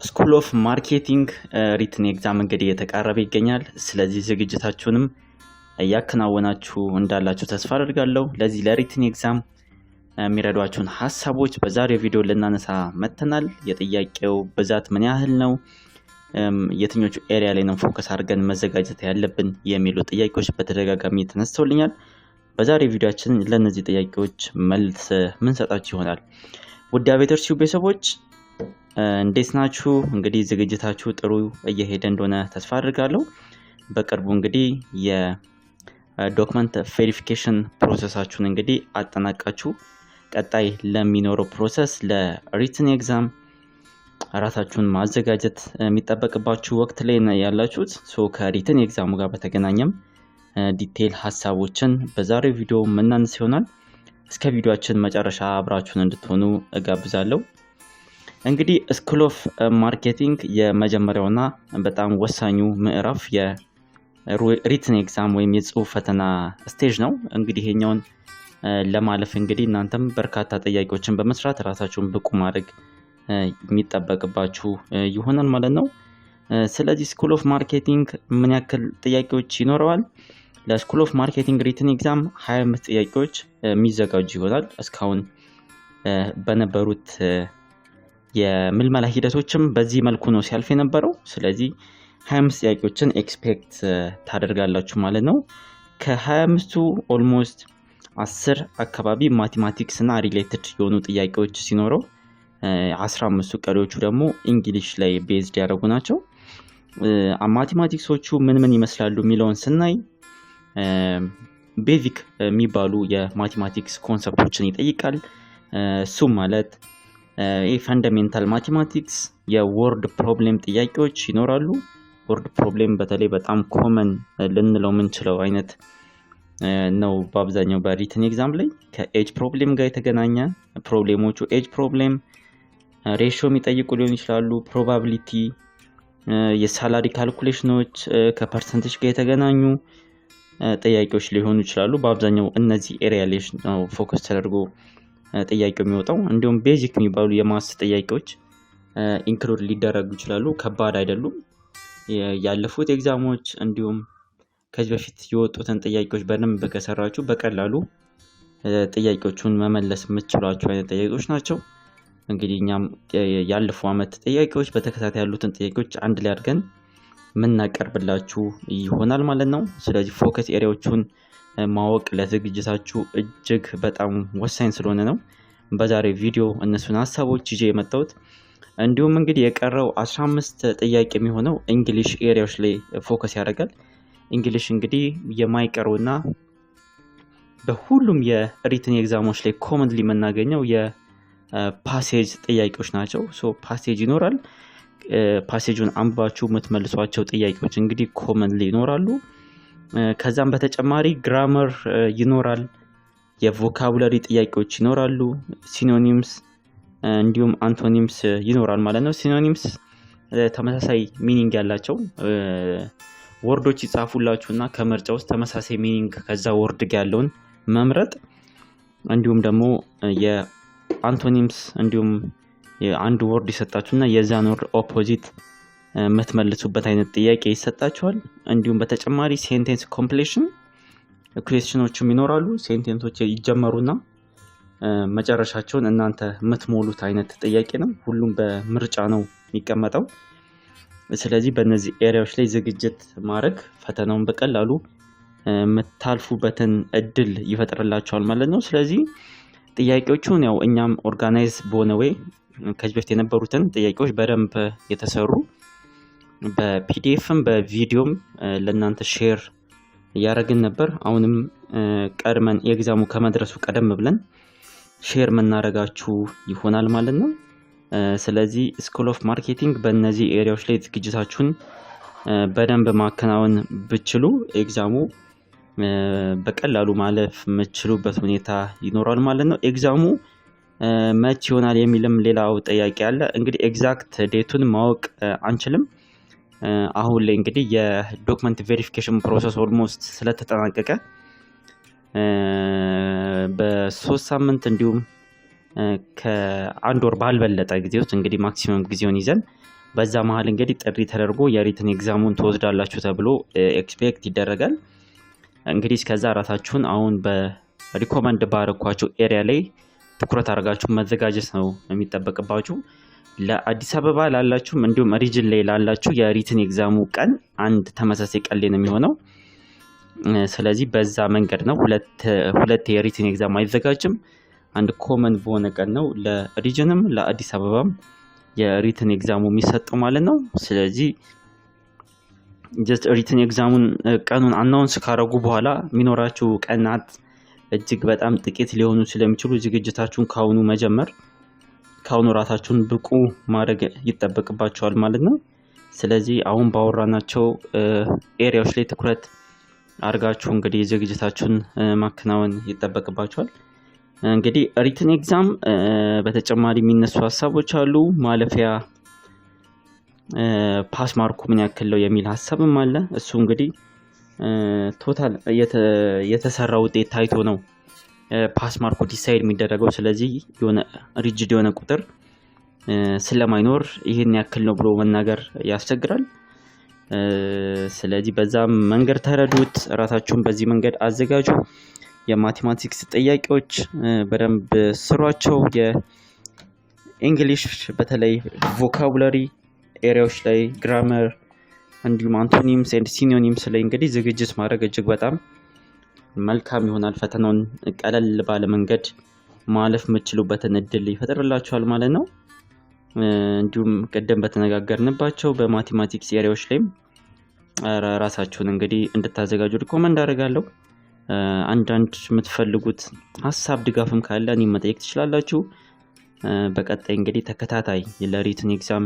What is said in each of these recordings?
ስኩል ኦፍ ማርኬቲንግ ሪትን ኤግዛም እንግዲህ እየተቃረበ ይገኛል። ስለዚህ ዝግጅታችሁንም እያከናወናችሁ እንዳላችሁ ተስፋ አደርጋለሁ። ለዚህ ለሪትን ኤግዛም የሚረዷችሁን ሀሳቦች በዛሬው ቪዲዮ ልናነሳ መጥተናል። የጥያቄው ብዛት ምን ያህል ነው፣ የትኞቹ ኤሪያ ላይ ነው ፎከስ አድርገን መዘጋጀት ያለብን የሚሉ ጥያቄዎች በተደጋጋሚ ተነስተውልኛል። በዛሬው ቪዲዮአችን ለነዚህ ጥያቄዎች መልስ ምን ሰጣችሁ ይሆናል። ውድ አቤተርስ ቲዩብ ቤተሰቦች እንዴት ናችሁ? እንግዲህ ዝግጅታችሁ ጥሩ እየሄደ እንደሆነ ተስፋ አድርጋለሁ። በቅርቡ እንግዲህ የዶክመንት ቬሪፊኬሽን ፕሮሰሳችሁን እንግዲህ አጠናቃችሁ ቀጣይ ለሚኖረው ፕሮሰስ ለሪትን ኤግዛም ራሳችሁን ማዘጋጀት የሚጠበቅባችሁ ወቅት ላይ ያላችሁት። ከሪትን ኤግዛሙ ጋር በተገናኘም ዲቴል ሀሳቦችን በዛሬው ቪዲዮ መናነስ ይሆናል። እስከ ቪዲዮአችን መጨረሻ አብራችሁን እንድትሆኑ እጋብዛለሁ። እንግዲህ ስኩል ኦፍ ማርኬቲንግ የመጀመሪያውና በጣም ወሳኙ ምዕራፍ የሪትን ኤግዛም ወይም የጽሁፍ ፈተና ስቴጅ ነው። እንግዲህ ይሄኛውን ለማለፍ እንግዲህ እናንተም በርካታ ጥያቄዎችን በመስራት ራሳችሁን ብቁ ማድረግ የሚጠበቅባችሁ ይሆናል ማለት ነው። ስለዚህ ስኩል ኦፍ ማርኬቲንግ ምን ያክል ጥያቄዎች ይኖረዋል? ለስኩል ኦፍ ማርኬቲንግ ሪትን ኤግዛም 25 ጥያቄዎች የሚዘጋጁ ይሆናል። እስካሁን በነበሩት የምልመላ ሂደቶችም በዚህ መልኩ ነው ሲያልፍ የነበረው። ስለዚህ 25 ጥያቄዎችን ኤክስፔክት ታደርጋላችሁ ማለት ነው። ከ25ቱ ኦልሞስት 10 አካባቢ ማቴማቲክስ እና ሪሌትድ የሆኑ ጥያቄዎች ሲኖረው 15ቱ ቀሪዎቹ ደግሞ እንግሊሽ ላይ ቤዝድ ያደረጉ ናቸው። ማቴማቲክሶቹ ምን ይመስላሉ የሚለውን ስናይ ቤዚክ የሚባሉ የማቴማቲክስ ኮንሰፕቶችን ይጠይቃል። እሱም ማለት ፈንዳሜንታል ማቴማቲክስ፣ የወርድ ፕሮብሌም ጥያቄዎች ይኖራሉ። ወርድ ፕሮብሌም በተለይ በጣም ኮመን ልንለው የምንችለው አይነት ነው በአብዛኛው በሪትን ኤግዛም ላይ። ከኤጅ ፕሮብሌም ጋር የተገናኘ ፕሮብሌሞቹ ኤጅ ፕሮብሌም፣ ሬሽዮ የሚጠይቁ ሊሆን ይችላሉ። ፕሮባቢሊቲ፣ የሳላሪ ካልኩሌሽኖች፣ ከፐርሰንቴጅ ጋር የተገናኙ ጥያቄዎች ሊሆኑ ይችላሉ። በአብዛኛው እነዚህ ኤሪያ ላይ ነው ፎከስ ተደርጎ ጥያቄው የሚወጣው። እንዲሁም ቤዚክ የሚባሉ የማስ ጥያቄዎች ኢንክሉድ ሊደረጉ ይችላሉ። ከባድ አይደሉም። ያለፉት ኤግዛሞች እንዲሁም ከዚህ በፊት የወጡትን ጥያቄዎች በደንብ ከሰራችሁ በቀላሉ ጥያቄዎቹን መመለስ የምትችሏቸው አይነት ጥያቄዎች ናቸው። እንግዲህ እኛም ያለፉ አመት ጥያቄዎች በተከታታይ ያሉትን ጥያቄዎች አንድ ላይ አድርገን የምናቀርብላችሁ ይሆናል ማለት ነው። ስለዚህ ፎከስ ኤሪያዎቹን ማወቅ ለዝግጅታችሁ እጅግ በጣም ወሳኝ ስለሆነ ነው በዛሬ ቪዲዮ እነሱን ሀሳቦች ይዤ የመጣሁት። እንዲሁም እንግዲህ የቀረው 15 ጥያቄ የሚሆነው እንግሊሽ ኤሪያዎች ላይ ፎከስ ያደርጋል። እንግሊሽ እንግዲህ የማይቀሩና በሁሉም የሪትን ኤግዛሞች ላይ ኮመንሊ የምናገኘው የፓሴጅ ጥያቄዎች ናቸው። ፓሴጅ ይኖራል። ፓሴጁን አንብባችሁ የምትመልሷቸው ጥያቄዎች እንግዲህ ኮመንሊ ይኖራሉ። ከዛም በተጨማሪ ግራመር ይኖራል። የቮካቡላሪ ጥያቄዎች ይኖራሉ። ሲኖኒምስ እንዲሁም አንቶኒምስ ይኖራል ማለት ነው። ሲኖኒምስ ተመሳሳይ ሚኒንግ ያላቸው ወርዶች ይጻፉላችሁና ከምርጫ ውስጥ ተመሳሳይ ሚኒንግ ከዛ ወርድ ጋር ያለውን መምረጥ። እንዲሁም ደግሞ የአንቶኒምስ እንዲሁም አንድ ወርድ ይሰጣችሁና የዛን ወርድ ኦፖዚት የምትመልሱበት አይነት ጥያቄ ይሰጣችኋል። እንዲሁም በተጨማሪ ሴንቴንስ ኮምፕሌሽን ኩዌስችኖችም ይኖራሉ። ሴንቴንሶች ይጀመሩና መጨረሻቸውን እናንተ የምትሞሉት አይነት ጥያቄ ነው። ሁሉም በምርጫ ነው የሚቀመጠው። ስለዚህ በእነዚህ ኤሪያዎች ላይ ዝግጅት ማድረግ ፈተናውን በቀላሉ የምታልፉበትን እድል ይፈጥርላችኋል ማለት ነው። ስለዚህ ጥያቄዎቹን ያው እኛም ኦርጋናይዝ በሆነ ወይ ከዚህ በፊት የነበሩትን ጥያቄዎች በደንብ የተሰሩ በፒዲኤፍም በቪዲዮም ለእናንተ ሼር እያደረግን ነበር። አሁንም ቀድመን የኤግዛሙ ከመድረሱ ቀደም ብለን ሼር የምናደርጋችሁ ይሆናል ማለት ነው። ስለዚህ ስኩል ኦፍ ማርኬቲንግ በእነዚህ ኤሪያዎች ላይ ዝግጅታችሁን በደንብ ማከናወን ብችሉ ኤግዛሙ በቀላሉ ማለፍ የምትችሉበት ሁኔታ ይኖራል ማለት ነው። ኤግዛሙ መች ይሆናል የሚልም ሌላው ጥያቄ አለ። እንግዲህ ኤግዛክት ዴቱን ማወቅ አንችልም። አሁን ላይ እንግዲህ የዶክመንት ቬሪፊኬሽን ፕሮሰስ ኦልሞስት ስለተጠናቀቀ በ3 ሳምንት እንዲሁም ከአንድ ወር ባልበለጠ ጊዜ ውስጥ እንግዲህ ማክሲመም ጊዜውን ይዘን በዛ መሃል እንግዲህ ጥሪ ተደርጎ የሪትን ኤግዛሙን ትወስዳላችሁ ተብሎ ኤክስፔክት ይደረጋል። እንግዲህ እስከዛ ራሳችሁን አሁን በሪኮመንድ ባረኳችሁ ኤሪያ ላይ ትኩረት አድርጋችሁ መዘጋጀት ነው የሚጠበቅባችሁ። ለአዲስ አበባ ላላችሁም እንዲሁም ሪጅን ላይ ላላችሁ የሪትን ኤግዛሙ ቀን አንድ ተመሳሳይ ቀን ላይ ነው የሚሆነው። ስለዚህ በዛ መንገድ ነው ሁለት የሪትን ኤግዛም አይዘጋጅም። አንድ ኮመን በሆነ ቀን ነው ለሪጅንም ለአዲስ አበባም የሪትን ኤግዛሙ የሚሰጠው ማለት ነው። ስለዚህ ጀስት ሪትን ኤግዛሙን ቀኑን አናውንስ ካረጉ በኋላ የሚኖራችሁ ቀናት እጅግ በጣም ጥቂት ሊሆኑ ስለሚችሉ ዝግጅታችሁን ካሁኑ መጀመር፣ ካሁኑ ራሳችሁን ብቁ ማድረግ ይጠበቅባችኋል ማለት ነው። ስለዚህ አሁን ባወራናቸው ኤሪያዎች ላይ ትኩረት አድርጋችሁ እንግዲህ ዝግጅታችሁን ማከናወን ይጠበቅባችኋል። እንግዲህ ሪትን ኤግዛም በተጨማሪ የሚነሱ ሀሳቦች አሉ። ማለፊያ ፓስ ማርኩ ምን ያክል ነው የሚል ሀሳብም አለ። እሱ እንግዲህ ቶታል የተሰራ ውጤት ታይቶ ነው ፓስ ማርኩ ዲሳይድ የሚደረገው። ስለዚህ የሆነ ሪጅድ የሆነ ቁጥር ስለማይኖር ይሄን ያክል ነው ብሎ መናገር ያስቸግራል። ስለዚህ በዛም መንገድ ተረዱት፣ ራሳችሁን በዚህ መንገድ አዘጋጁ። የማቴማቲክስ ጥያቄዎች በደንብ ስሯቸው። የእንግሊሽ በተለይ ቮካቡላሪ ኤሪያዎች ላይ ግራመር፣ እንዲሁም አንቶኒምስ ኤንድ ሲኖኒምስ ላይ እንግዲህ ዝግጅት ማድረግ እጅግ በጣም መልካም ይሆናል። ፈተናውን ቀለል ባለ መንገድ ማለፍ የምትችሉበትን እድል ይፈጥርላችኋል ማለት ነው። እንዲሁም ቀደም በተነጋገርንባቸው በማቴማቲክስ ኤሪያዎች ላይም ራሳችሁን እንግዲህ እንድታዘጋጁ ሪኮመንድ አደርጋለሁ። አንዳንድ የምትፈልጉት ሀሳብ ድጋፍም ካለ እኔ መጠየቅ ትችላላችሁ። በቀጣይ እንግዲህ ተከታታይ ለሪትን ኤግዛም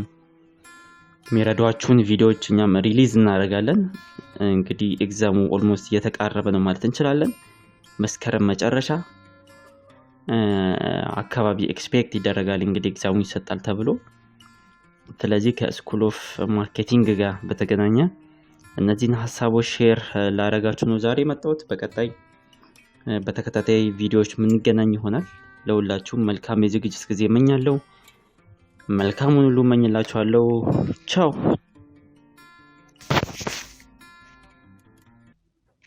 የሚረዷችሁን ቪዲዮዎች እኛም ሪሊዝ እናደርጋለን። እንግዲህ ኤግዛሙ ኦልሞስት እየተቃረበ ነው ማለት እንችላለን። መስከረም መጨረሻ አካባቢ ኤክስፔክት ይደረጋል እንግዲህ ኤግዛሙ ይሰጣል ተብሎ። ስለዚህ ከስኩል ኦፍ ማርኬቲንግ ጋር በተገናኘ እነዚህን ሀሳቦች ሼር ላደርጋችሁ ነው ዛሬ መጣሁት። በቀጣይ በተከታታይ ቪዲዮዎች የምንገናኝ ይሆናል። ለሁላችሁም መልካም የዝግጅት ጊዜ እመኛለሁ። መልካሙን ሁሉ እመኝላችኋለሁ። ቻው።